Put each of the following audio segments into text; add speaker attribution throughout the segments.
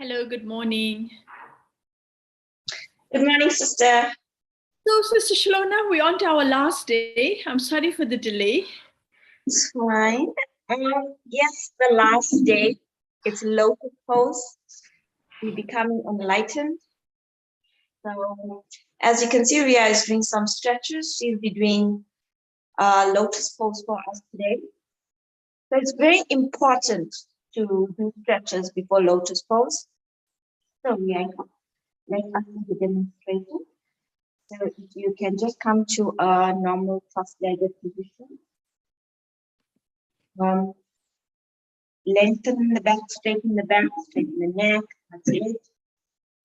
Speaker 1: Hello, good morning.
Speaker 2: Good morning, sister.
Speaker 1: So, Sister Shalona, we're on to our last day. I'm sorry for the delay.
Speaker 2: It's fine. Yes, the last day. It's Lotus Pose. We're becoming enlightened. So, as you can see, Ria is doing some stretches. She'll be doing Lotus Pose for us today. So, it's very important to do stretches before Lotus Pose. So, Ria, let us do the demonstration. So, if you can just come to a normal cross-legged position. Lengthen the back, straighten the neck, that's it.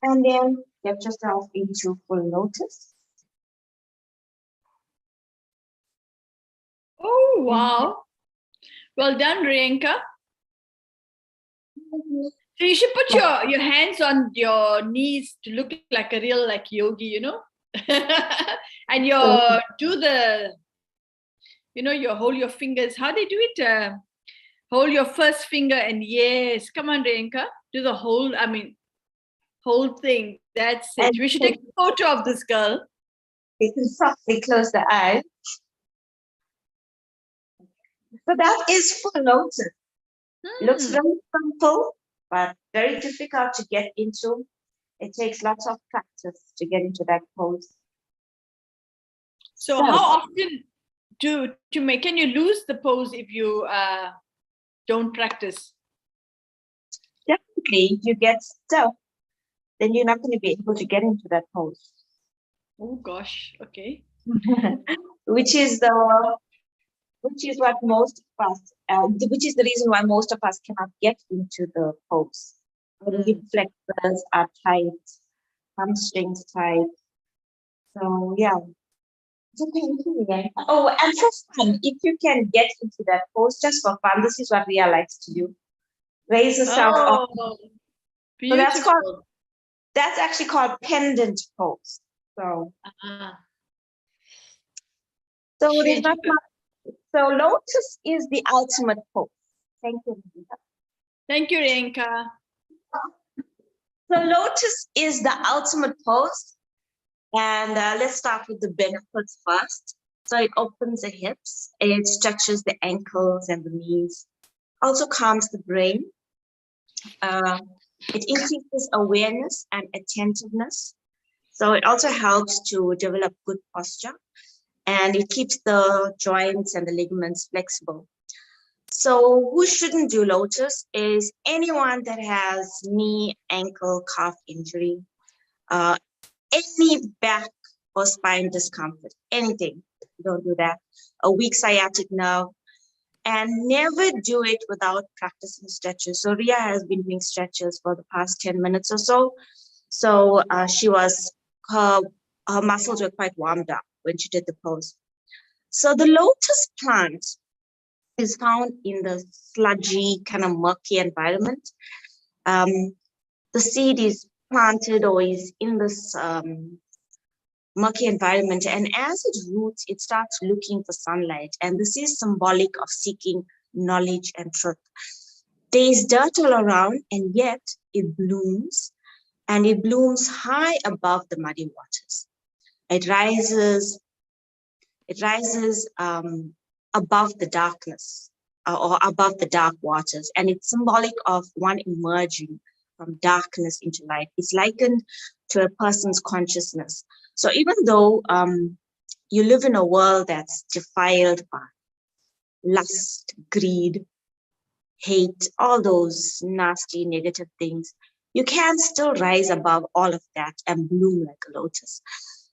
Speaker 2: And then get yourself into full lotus.
Speaker 1: Oh, wow. Well done, Riyanka. So you should put your hands on your knees to look like a real yogi, you know. And you hold your fingers. How do you do it? Hold your first finger and yes. Come on, Riyanka. Do the whole thing. That's it. We should take a photo of this girl.
Speaker 2: You can softly close the eyes. So that is full lotus. Looks very simple, but very difficult to get into. It takes lots of practice to get into that pose.
Speaker 1: So how often can you lose the pose if you don't practice?
Speaker 2: Definitely, you get stuck, then you're not going to be able to get into that pose.
Speaker 1: Oh gosh, okay.
Speaker 2: which is what most of us, which is the reason why most of us cannot get into the pose. Our hip flexors are tight, hamstrings tight. So yeah. Oh, and for fun, if you can get into that pose just for fun, this is what Ria likes to do. Raise yourself up.
Speaker 1: Beautiful.
Speaker 2: So that's actually called pendant pose. So, so there's not much. So lotus is the ultimate pose. Thank you, Rita.
Speaker 1: Thank you, Riyanka.
Speaker 2: So lotus is the ultimate pose. And let's start with the benefits first. So it opens the hips, it stretches the ankles and the knees, also calms the brain. It increases awareness and attentiveness. So it also helps to develop good posture, and it keeps the joints and the ligaments flexible. So who shouldn't do lotus is anyone that has knee, ankle, calf injury, any back or spine discomfort, anything. Don't do that. A weak sciatic nerve, and never do it without practicing stretches. So Ria has been doing stretches for the past 10 minutes or so. So her muscles were quite warmed up when she did the pose. So the lotus plant is found in the sludgy, kind of murky environment. The seed is planted or is in this murky environment, and as it roots, it starts looking for sunlight, and this is symbolic of seeking knowledge and truth. There is dirt all around, and yet it blooms, and it blooms high above the muddy waters. It rises above the darkness or above the dark waters, and it's symbolic of one emerging from darkness into light. It's likened to a person's consciousness. So even though you live in a world that's defiled by lust, greed, hate, all those nasty, negative things, you can still rise above all of that and bloom like a lotus.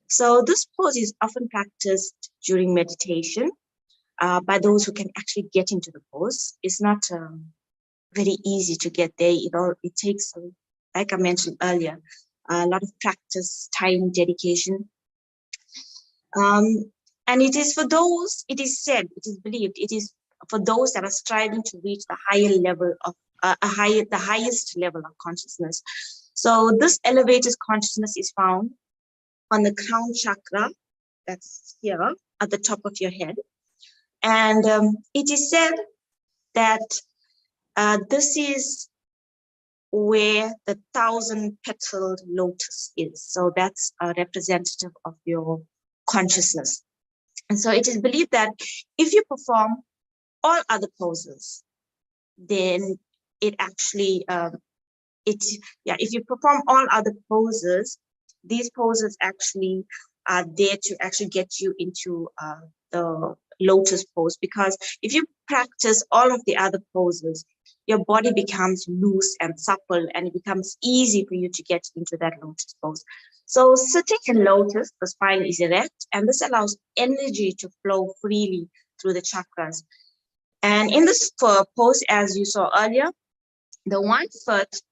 Speaker 2: So this pose is often practiced during meditation by those who can actually get into the pose. It's not very easy to get there. It takes, like I mentioned earlier, a lot of practice, time, dedication. And it is for those, it is said, it is believed, it is for those that are striving to reach the higher level of, the highest level of consciousness. So this elevated consciousness is found on the crown chakra, that's here at the top of your head. And it is said that this is where the 1,000-petaled lotus is. So that's a representative of your consciousness. And so it is believed that if you perform all other poses, then it actually, if you perform all other poses, these poses actually are there to actually get you into the lotus pose, because if you practice all of the other poses, your body becomes loose and supple, and it becomes easy for you to get into that lotus pose. So sitting in lotus, the spine is erect, and this allows energy to flow freely through the chakras. And in this pose, as you saw earlier, the one foot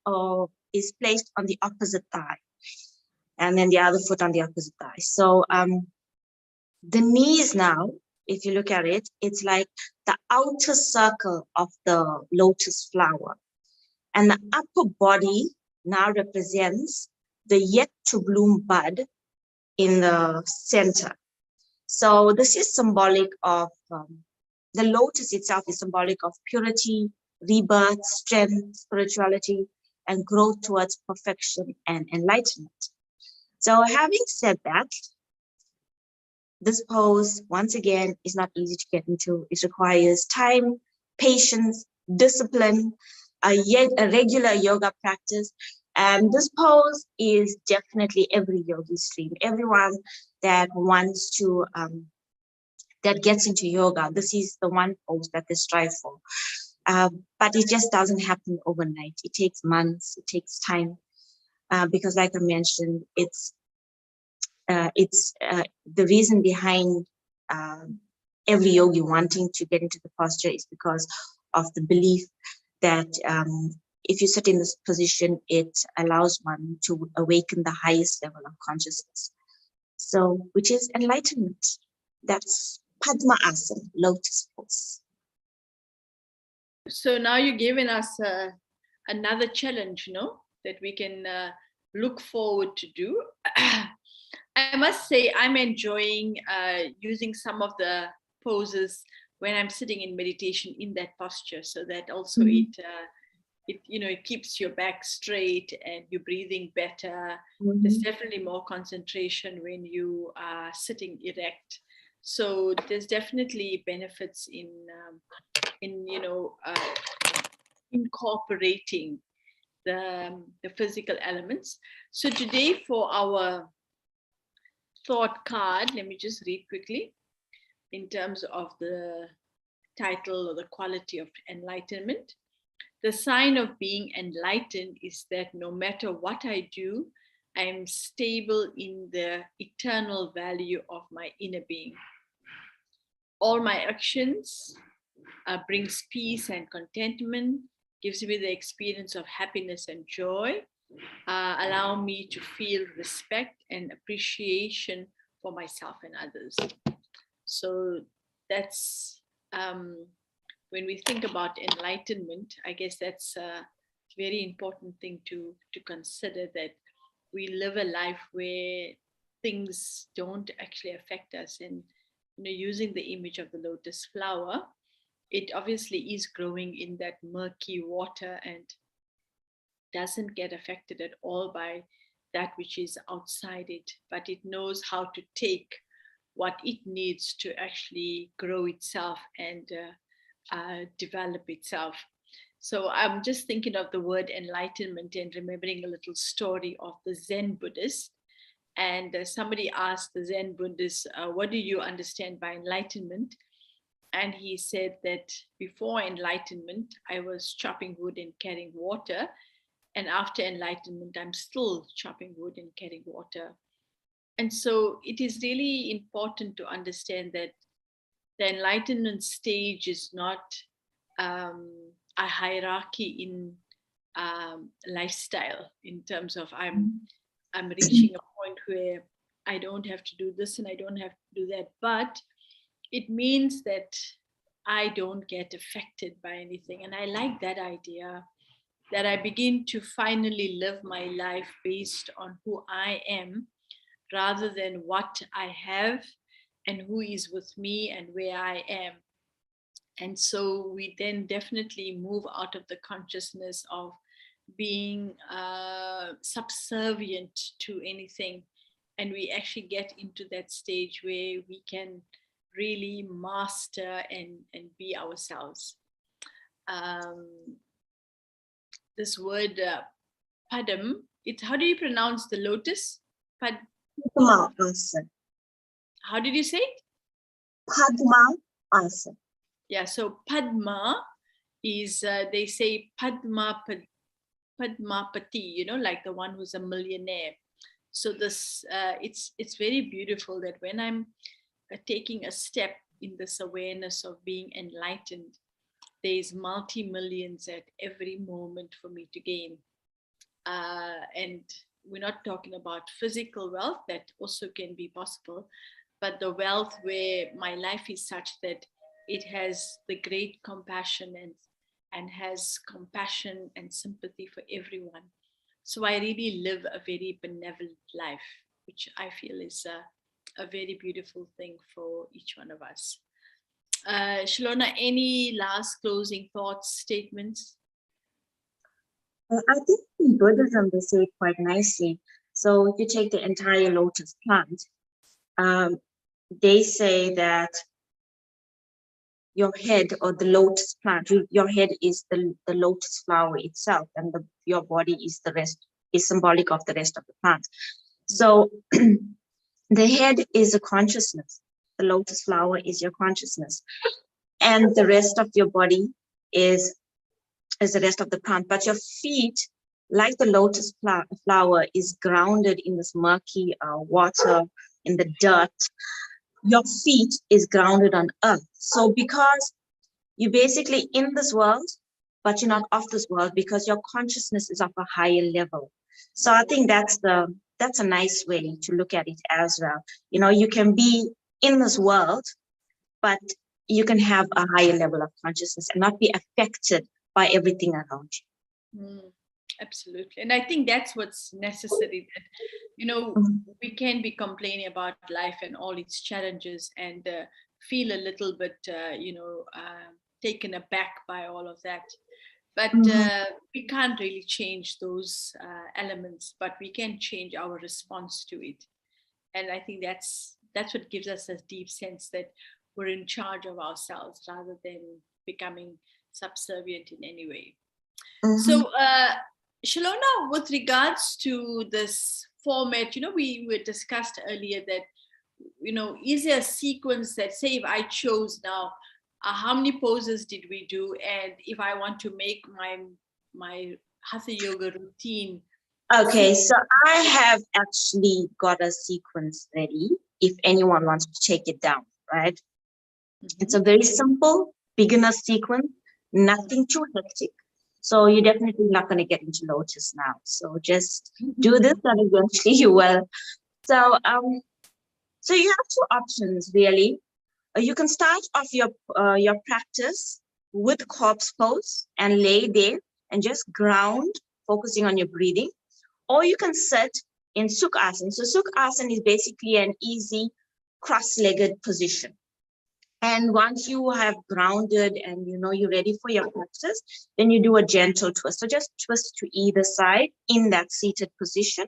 Speaker 2: is placed on the opposite thigh, and then the other foot on the opposite thigh. So the knees now, if you look at it, it's like the outer circle of the lotus flower. And the upper body now represents the yet to bloom bud in the center. So this is symbolic of, the lotus itself is symbolic of purity, rebirth, strength, spirituality, and growth towards perfection and enlightenment. So having said that, this pose, once again, is not easy to get into. It requires time, patience, discipline, a regular yoga practice. And this pose is definitely every yogi's dream. Everyone that wants to, that gets into yoga, this is the one pose that they strive for. But it just doesn't happen overnight. It takes months, it takes time. Because like I mentioned, it's the reason behind every yogi wanting to get into the posture is because of the belief that if you sit in this position, it allows one to awaken the highest level of consciousness. So, which is enlightenment. That's Padma Asana, lotus pose.
Speaker 1: So now you've given us another challenge, that we can look forward to do. I must say I'm enjoying using some of the poses when I'm sitting in meditation in that posture, so that also it keeps your back straight and you're breathing better. There's definitely more concentration when you are sitting erect. So there's definitely benefits in incorporating the physical elements. So today for our thought card, let me just read quickly in terms of the title or the quality of enlightenment. The sign of being enlightened is that no matter what I do, I am stable in the eternal value of my inner being. All my actions brings peace and contentment, gives me the experience of happiness and joy, allow me to feel respect and appreciation for myself and others. So that's when we think about enlightenment, I guess that's a very important thing to consider, that we live a life where things don't actually affect us. And using the image of the lotus flower, it obviously is growing in that murky water and doesn't get affected at all by that which is outside it, but it knows how to take what it needs to actually grow itself and develop itself. So I'm just thinking of the word enlightenment and remembering a little story of the Zen Buddhist. And somebody asked the Zen Buddhist, what do you understand by enlightenment? And he said that before enlightenment, I was chopping wood and carrying water. And after enlightenment, I'm still chopping wood and carrying water. And so it is really important to understand that the enlightenment stage is not a hierarchy in lifestyle, in terms of I'm reaching a point where I don't have to do this and I don't have to do that. But it means that I don't get affected by anything. And I like that idea, that I begin to finally live my life based on who I am, rather than what I have and who is with me and where I am. And so we then definitely move out of the consciousness of being subservient to anything. And we actually get into that stage where we can really master and be ourselves. This word padam, how do you pronounce the lotus?
Speaker 2: Padma Asana.
Speaker 1: How did you say it?
Speaker 2: Padma Asana.
Speaker 1: Yeah, so Padma is, they say Padmapati, like the one who's a millionaire. So this, it's very beautiful that when I'm taking a step in this awareness of being enlightened, there's multi-millions at every moment for me to gain. And we're not talking about physical wealth, that also can be possible, but the wealth where my life is such that it has the great compassion and has compassion and sympathy for everyone. So I really live a very benevolent life, which I feel is a very beautiful thing for each one of us. Shalona, any last closing thoughts, statements?
Speaker 2: I think in Buddhism they say it quite nicely. So if you take the entire lotus plant, they say that your head, or the lotus plant, your head is the lotus flower itself, and your body is the rest, is symbolic of the rest of the plant. So the head is a consciousness. The lotus flower is your consciousness, and the rest of your body is the rest of the plant. But your feet, like the lotus flower, is grounded in this murky water, in the dirt. Your feet is grounded on earth. So because you're basically in this world, but you're not of this world, because your consciousness is of a higher level. So I think that's a nice way to look at it as well. You know, you can be in this world, but you can have a higher level of consciousness and not be affected by everything around you.
Speaker 1: Absolutely. And I think that's what's necessary, that, you know, we can be complaining about life and all its challenges and feel a little bit, taken aback by all of that. But we can't really change those elements, but we can change our response to it. And I think that's what gives us a deep sense that we're in charge of ourselves rather than becoming subservient in any way. So, Shalona, with regards to this format, we were discussed earlier that, is there a sequence that, say, if I chose now, how many poses did we do? And if I want to make my Hatha Yoga routine.
Speaker 2: Okay, so I have actually got a sequence ready if anyone wants to take it down, right? It's a very simple beginner sequence, nothing too hectic. So you're definitely not going to get into Lotus now. So just do this and eventually you will. So so you have two options really. You can start off your practice with corpse pose and lay there and just ground, focusing on your breathing. Or you can sit in Sukhasana. So Sukhasana is basically an easy cross-legged position. And once you have grounded and you're ready for your practice, then you do a gentle twist. So just twist to either side in that seated position.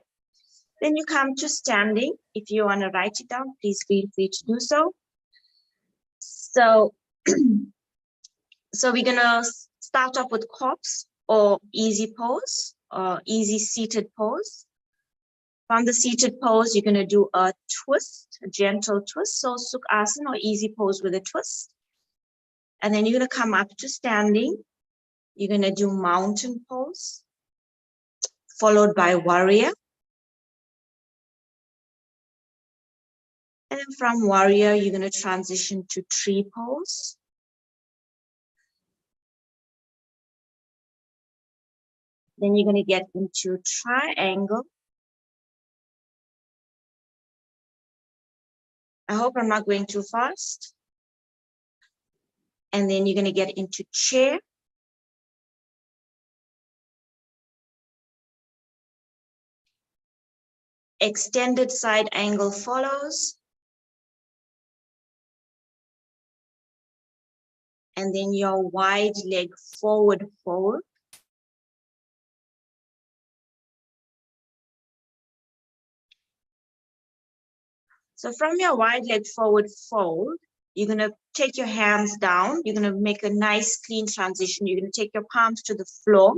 Speaker 2: Then you come to standing. If you want to write it down, please feel free to do so. So, so we're gonna start off with corpse or easy pose or easy seated pose. From the seated pose, you're gonna do a twist, a gentle twist. So Sukhasana or easy pose with a twist. And then you're gonna come up to standing. You're gonna do mountain pose, followed by warrior. And then from warrior, you're gonna transition to tree pose. Then you're gonna get into triangle. I hope I'm not going too fast. And then you're gonna get into chair. Extended side angle follows. And then your wide leg forward fold. So from your wide leg forward fold, you're going to take your hands down. You're going to make a nice clean transition. You're going to take your palms to the floor,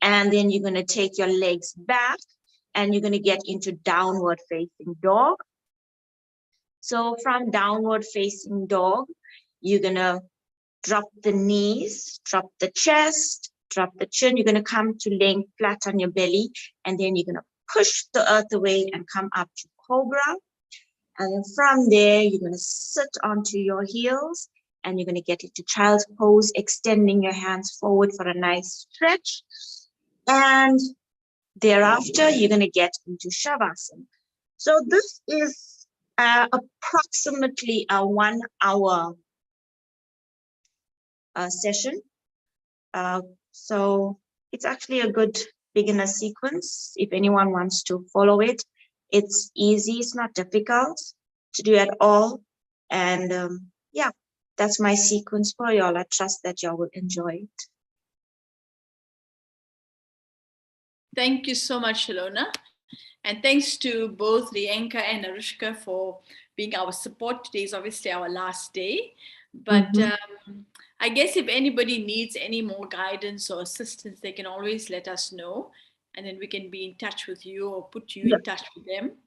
Speaker 2: and then you're going to take your legs back, and you're going to get into downward facing dog. So from downward facing dog, you're going to drop the knees, drop the chest, drop the chin. You're going to come to laying flat on your belly, and then you're going to push the earth away and come up to cobra. And then from there, you're going to sit onto your heels, and you're going to get into child's pose, extending your hands forward for a nice stretch. And thereafter, you're going to get into shavasana. So this is approximately a 1 hour session. So it's actually a good beginner sequence if anyone wants to follow it. It's easy, it's not difficult to do at all. And yeah, that's my sequence for y'all. I trust that y'all will enjoy it.
Speaker 1: Thank you so much, Shalona. And thanks to both Rienka and Arushka for being our support. Today is obviously our last day. But I guess if anybody needs any more guidance or assistance, they can always let us know. And then we can be in touch with you or put you in touch with them.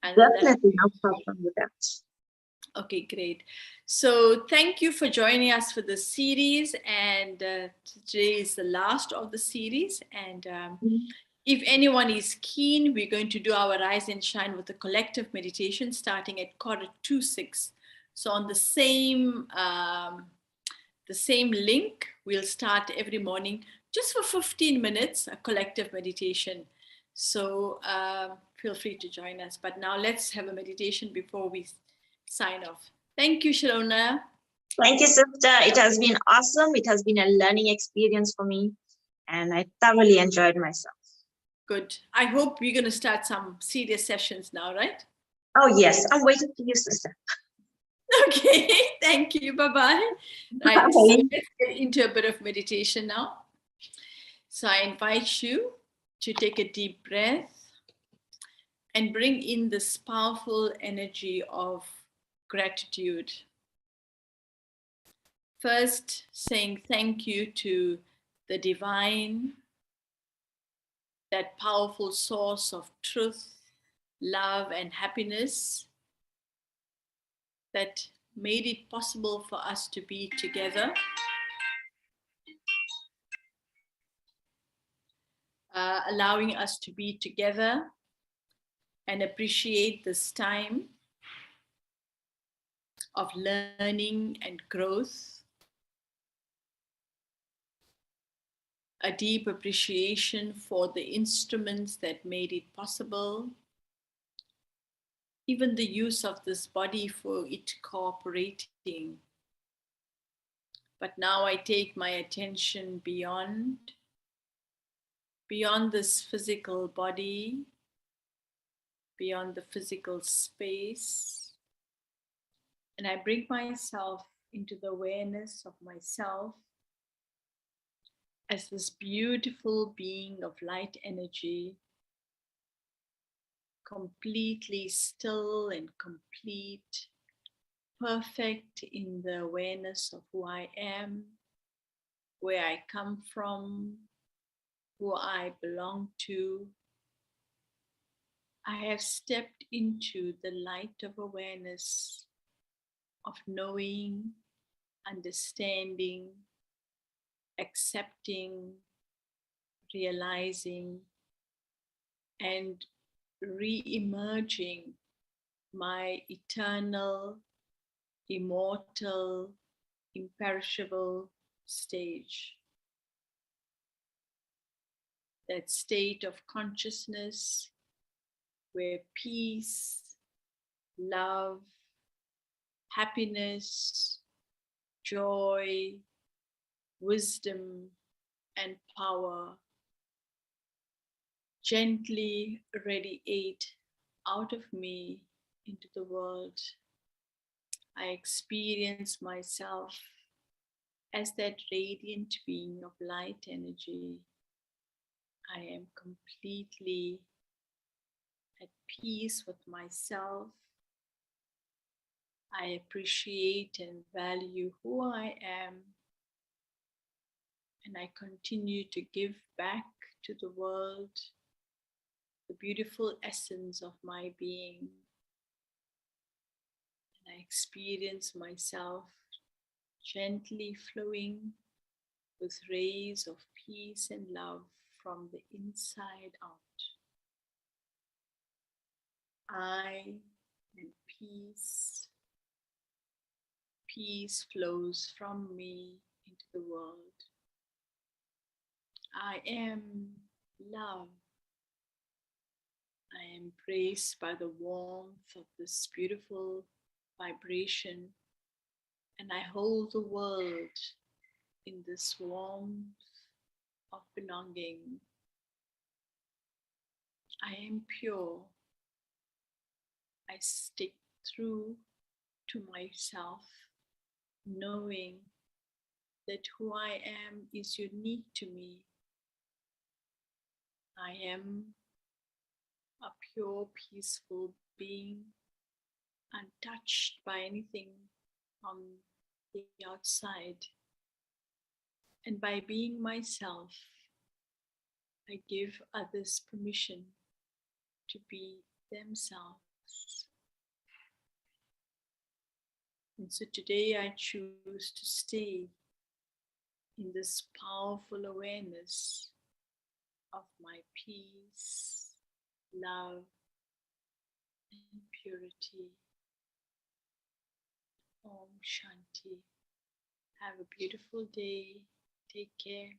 Speaker 1: And
Speaker 2: definitely, no problem with that.
Speaker 1: Okay, great. So thank you for joining us for this series. And today is the last of the series. And if anyone is keen, we're going to do our Rise and Shine with a collective meditation starting at 5:45. So on the same link, we'll start every morning just for 15 minutes, a collective meditation. So feel free to join us. But now let's have a meditation before we sign off. Thank you, Shalona.
Speaker 2: Thank you, sister. It has been awesome. It has been a learning experience for me, and I thoroughly enjoyed myself.
Speaker 1: Good. I hope we're going to start some serious sessions now, right?
Speaker 2: Oh, yes. I'm waiting for you, sister.
Speaker 1: Okay. Thank you. Bye-bye. Right. So let's get into a bit of meditation now. So I invite you to take a deep breath and bring in this powerful energy of gratitude. First, saying thank you to the divine, that powerful source of truth, love, and happiness that made it possible for us to be together. Allowing us to be together and appreciate this time of learning and growth. A deep appreciation for the instruments that made it possible, even the use of this body for it cooperating. But now I take my attention beyond this physical body, beyond the physical space, and I bring myself into the awareness of myself as this beautiful being of light energy, completely still and complete, perfect in the awareness of who I am, where I come from, who I belong to. I have stepped into the light of awareness, of knowing, understanding, accepting, realizing, and re-emerging my eternal, immortal, imperishable stage. That state of consciousness where peace, love, happiness, joy, wisdom, and power gently radiate out of me into the world. I experience myself as that radiant being of light energy. I am completely at peace with myself I appreciate and value who I am, and I continue to give back to the world the beautiful essence of my being. And I experience myself gently flowing with rays of peace and love from the inside out. I am peace. Peace flows from me into the world. I am love. I am embraced by the warmth of this beautiful vibration, and I hold the world in this warmth of belonging. I am pure. I stick true to myself, knowing that who I am is unique to me. I am a pure, peaceful being, untouched by anything on the outside. And by being myself, I give others permission to be themselves. And so today I choose to stay in this powerful awareness of my peace, love, and purity. Om Shanti. Have a beautiful day. Take care.